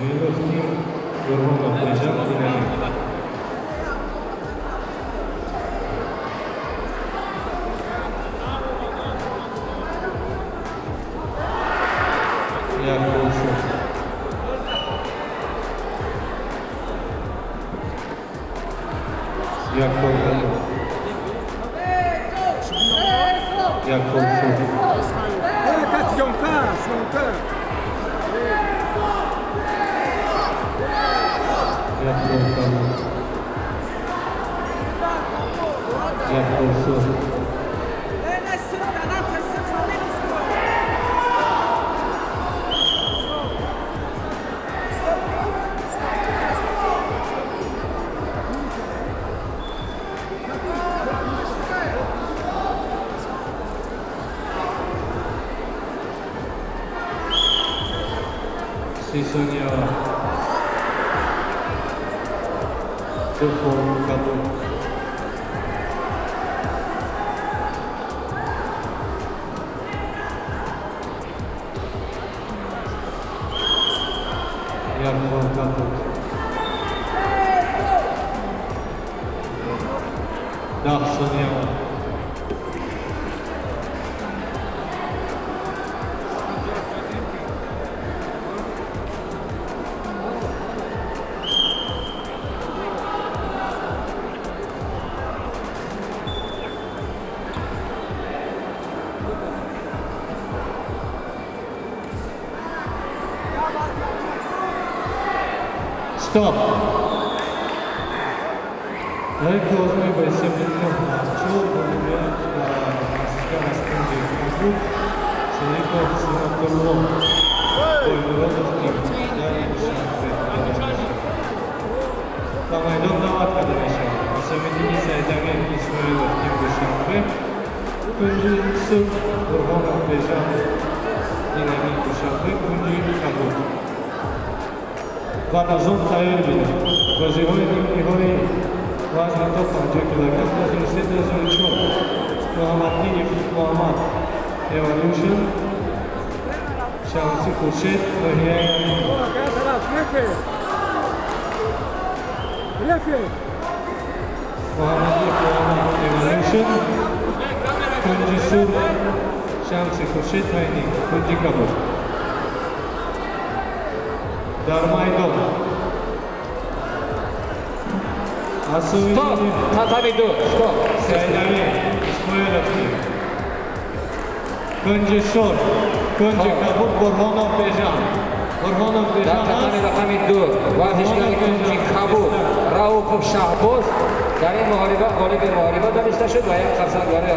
Ismailovski, Gorhonov, Bejan, Dinamik. Yakovlev. Sisonia, Tefon, Kato. Yakov, Kato. Dachsonia. Stop. Лайко возьми бы 7 минут на стол, понимаешь, на стенде вокруг, Шеликов снимал кругом. Боймиродовский, я не решаю. Там идет даватка до решения. Осемединица и Дамир Исмаилов не вышел. Кунджи Суд, Горхонов, Бежан, Динамик вышел. Кунджи Кабут. Վանազոն տայերվին, գոզիհոյ դիմնիհոյ վազնատով անջեկլակատ 37-34 Մոհամադնի և Մոհամad Evolution Շանցի Խուշետ Մհիային Մոհամad Evolution Կունջի Սուր Շանցի Խուշետ Մհիային Կունջի Կաբոր Darmaydov. Stop! Tatamidu, stop! Saydami, Ismailovski. Kunji Sur, Kunji Kabuk, Gorhonov, Bejan. Gorhonov, Bejan. Tatami Rahamidu, Vazishgari Kunji Kabuk, Raufov Shahboz. در این محاربه غالب محاربه دانسته شد و یک خرسندواره